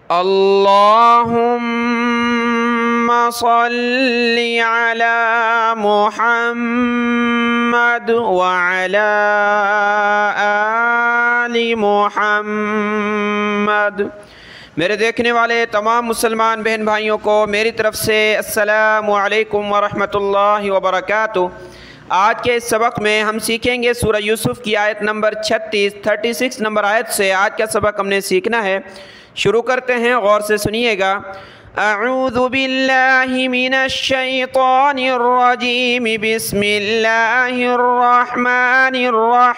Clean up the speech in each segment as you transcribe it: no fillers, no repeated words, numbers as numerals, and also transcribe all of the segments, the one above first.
اللہم صلی علی محمد وعلی آل محمد۔ میرے دیکھنے والے تمام مسلمان بہن بھائیوں کو میری طرف سے السلام علیکم ورحمۃ اللہ وبرکاتہ۔ آج کے اس سبق میں ہم سیکھیں گے سورہ یوسف کی آیت نمبر 36 نمبر آیت سے آج کا سبق ہم نے سیکھنا ہے۔ شروع کرتے ہیں، غور سے سنیے گا۔ اعوذ باللہ من الشیطان الرجیم، بسم اللہ الرحمن الرحیم۔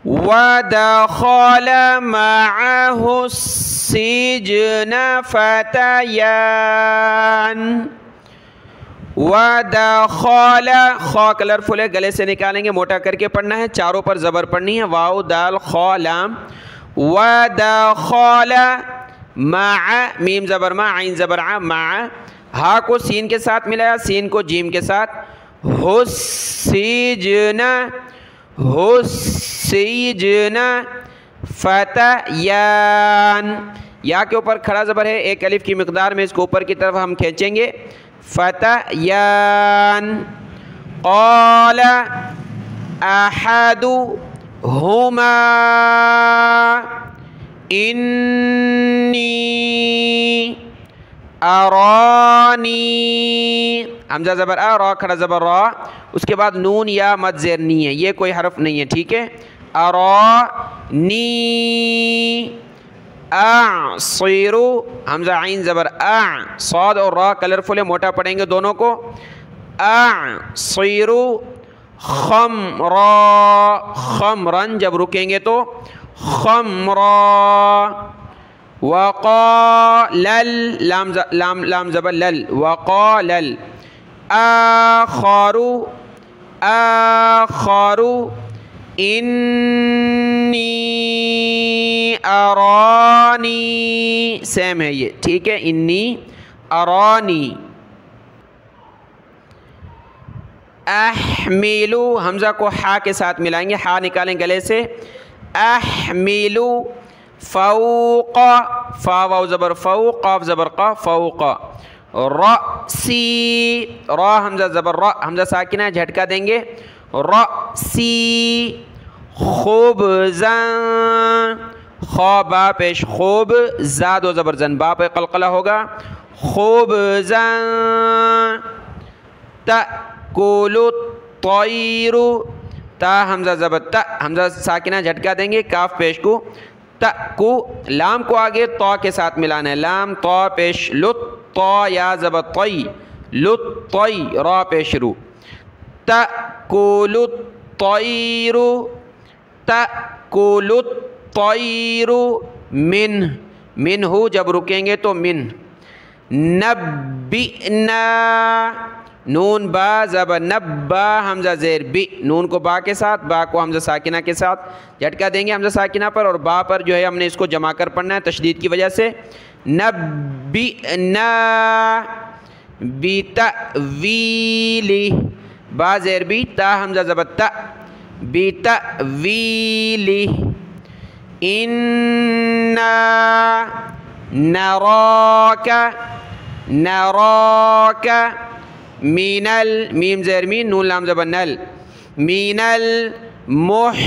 وَدَخَلَ مَعَهُ السِّجْنَ فَتَيَانِ۔ وَدَخَلَ، خا کلرفل ہے، گلے سے نکالیں گے، موٹا کر کے پڑھنا ہے، چاروں پر زبر پڑھنی ہے، واو دال خا لام۔ وَدَخَلَ مَعَ، میم زبر ما، عین زبر ع، مع، ہا کو سین کے ساتھ ملایا، سین کو جیم کے ساتھ، السِّجْنَ، السِّجْنَ فَتَيَانِ، یا کے اوپر کھڑا زبر ہے، ایک الف کی مقدار میں اس کو اوپر کی طرف ہم کھینچیں گے، فتیان۔ قال احدہما انی ارانی، حمزہ زبر آ، را کھڑا زبر را، اس کے بعد نون یا مد زیر نی ہے، یہ کوئی حرف نہیں ہے، ٹھیک ہے۔ ارانی اعصر، حمزہ عین زبر اع، صاد اور را کلرفل ہے، موٹا پڑھیں گے دونوں کو، اعصر خمرا، خمرن جب رکیں گے تو خمرا۔ وقال، لام زبر لل، وقال آخر، آخر انی ارانی، سیم ہے یہ، ٹھیک ہے، انی ارانی۔ احملو، حمزہ کو ہا کے ساتھ ملائیں گے، ہا نکالیں گلے سے، احملو فوق، فا واو زبر فوق، قاف زبر قا، فوق، رأسی، را حمزہ زبر را، حمزہ ساکنہ جھٹکا دیں گے، رأسی خبزا، خا با پیش خوب، زاد و زبر زن، با پہ قلقلہ ہوگا، خبزا تأکل الطیر، تا حمزہ زبر تا، حمزہ ساکنہ جھٹکا دیں گے، کاف پیش کو، تأکو، لام کو آگے طا کے ساتھ ملانا ہے، لام طا پیش لط، طا یا زبر طی، لط طی، را پیش رو، تأکل الطیر، تأکل الطیر من، من ہو جب رکیں گے تو من، نبئنا، نون با زبر نبا، حمزہ زیر بی، نون کو با کے ساتھ، با کو حمزہ ساکنہ کے ساتھ جھٹکا دیں گے، حمزہ ساکنہ پر، اور با پر جو ہے ہم نے اس کو جمع کر پڑھنا ہے تشدید کی وجہ سے، نبئنا بتأویلہ، با زیر بی، تا حمزہ زبر تا، بتأویلہ، انا نراک، نراک من میم زیر مین، نون لام زبر نل، من المحسنین۔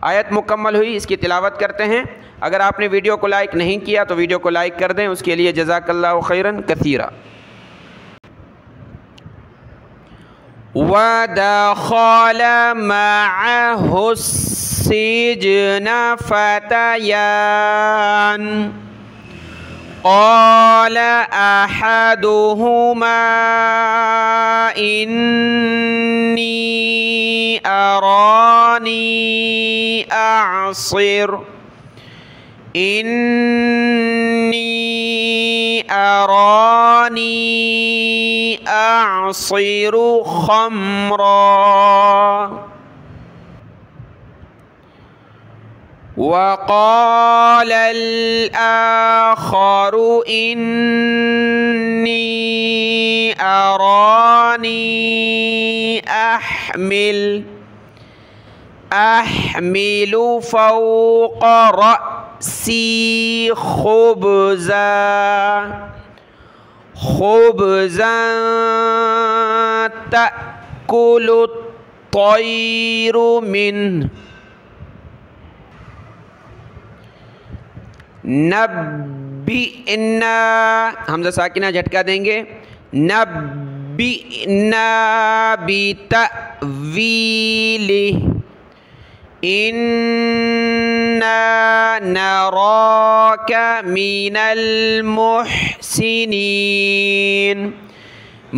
آیت مکمل ہوئی، اس کی تلاوت کرتے ہیں۔ اگر آپ نے ویڈیو کو لائک نہیں کیا تو ویڈیو کو لائک کر دیں، اس کے لیے جزاک اللہ خیرا کثیرا۔ وَدَخَلَ مَعَهُ السِّجْنَ فَتَيَانِ، قال احدهما انی ارانی اعصر، انی ارانی اعصر خمرا، وقال الآخر إني أراني أحمل أحمل فوق رأسي خبزا تأكل الطير منه نبئنا حمزہ ساکنہ جھٹکا دیں گے نبئنا بتأویلہ إنا نراك من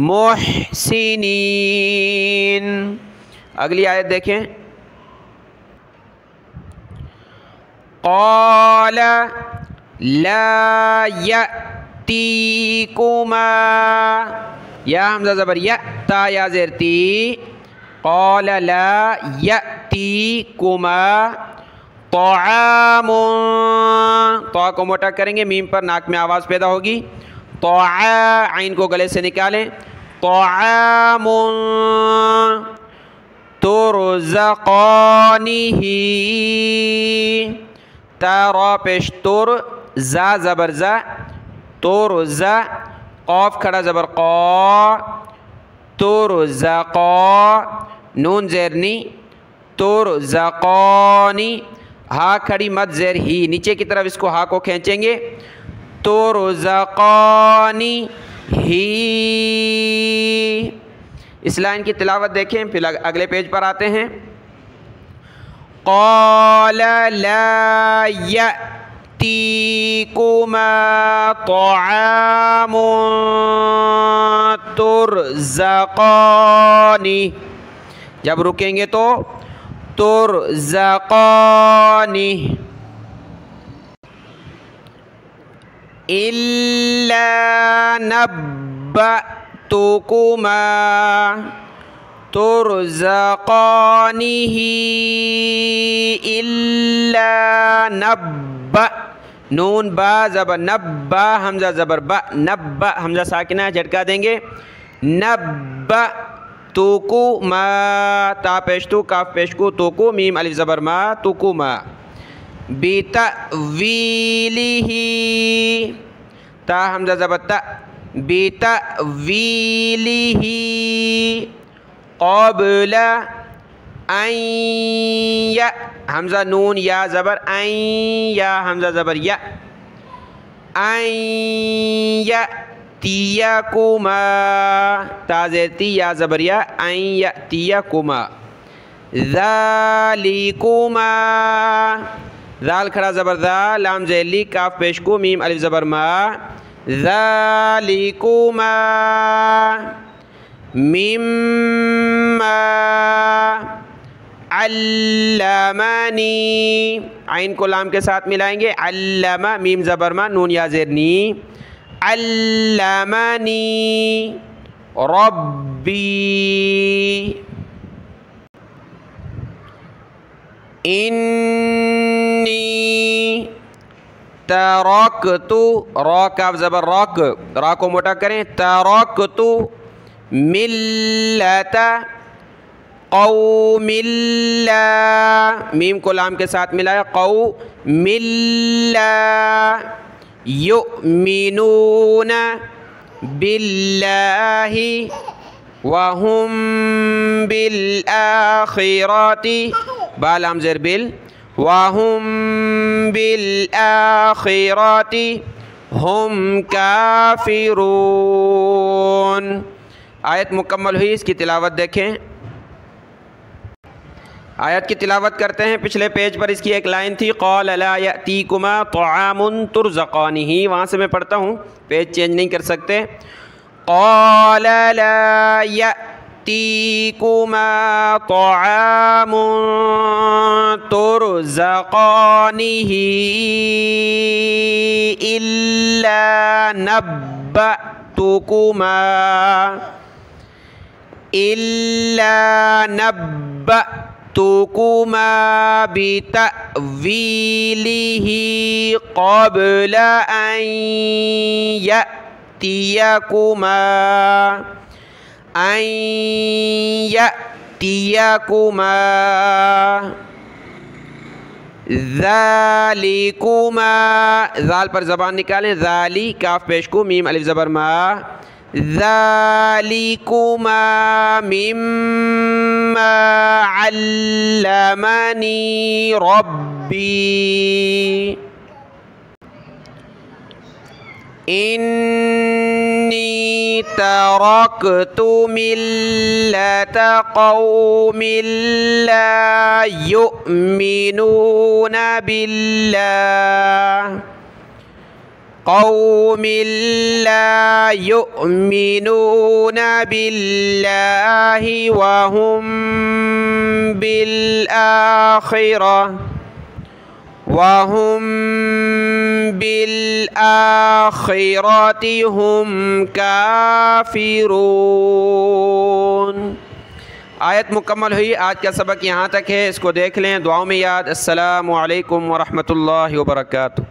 محسنين اگلی آیت دیکھیں قال لا يأتيكما یا حمزہ زبر یا تا یا زیر تی قال لا يأتيكما طعام طا کو موٹا کریں گے میم پر ناک میں آواز پیدا ہوگی عین کو گلے سے نکالیں طعام ترزقانہ تا را پیش تر زا زبر زا ترزا قاف کھڑا زبر قا ترزقا نون زیرنی ترزقانی ہا کھڑی مد زیر ہی نیچے کی طرف اس کو ہا کو کھینچیں گے ترزقانی ہی اس لائن کی تلاوت دیکھیں پھر اگلے پیج پر آتے ہیں قال لا يأتيكما طعام ترزقانه جب رکیں گے تو ترزقانه إلا نبأتكما ترزقانه إلا نبأ نون با زبر نبا حمزہ زبر با نبا حمزہ ساکنہ جھٹکا دیں گے نبأتكما تا پیشتو کاف پیشکو توکو میم الف زبر ما تکما بتأویلہ تا حمزہ زبر تا بتأویلہ قبل ان یا حمزہ نون یا زبر ان یا حمزہ زبر یا ان یأتیکما تا زیر تی یا زبر یا ان یأتیکما ذالکما ذال کھڑا زبر ذا لام زیر لی کاف پیش کو میم الف زبر ما ذالکما مما علمانی عین کو لام کے ساتھ ملائیں گے علم میم زبر ما نون یا زیر نی علمانی ربی انی ترکتو را کاف زبر راک را کو موٹا کریں ترکتو ملت قوم اللہ میم کو لام کے ساتھ ملایا قوم اللہ یؤمنون باللہ وهم بالآخرات با لام زیر بال وهم بالآخرات هم کافرون آیت مکمل ہوئی اس کی تلاوت دیکھیں آیت کی تلاوت کرتے ہیں پچھلے پیج پر اس کی ایک لائن تھی قال لا یأتیکما طعام ترزقانہ وہاں سے میں پڑھتا ہوں پیج چینج نہیں کر سکتے قال لا یأتیکما طعام ترزقانہ الا نبأتکما بتأویلہ قبل ان یأتیکما يأتيكما ذالکما، ذال پر زبان نکالیں، ذالی کاف پیش کو، میم الف زبر ما، ذالکما مما علمنی ربی انی ترکت ملت قوم لا یؤمنون باللہ قوم لا یؤمنون باللہ وهم بالآخرة هم کافرون۔ آیت مکمل ہوئی۔ آج کا سبق یہاں تک ہے، اس کو دیکھ لیں، دعاؤں میں یاد۔ السلام علیکم ورحمۃ اللہ وبرکاتہ۔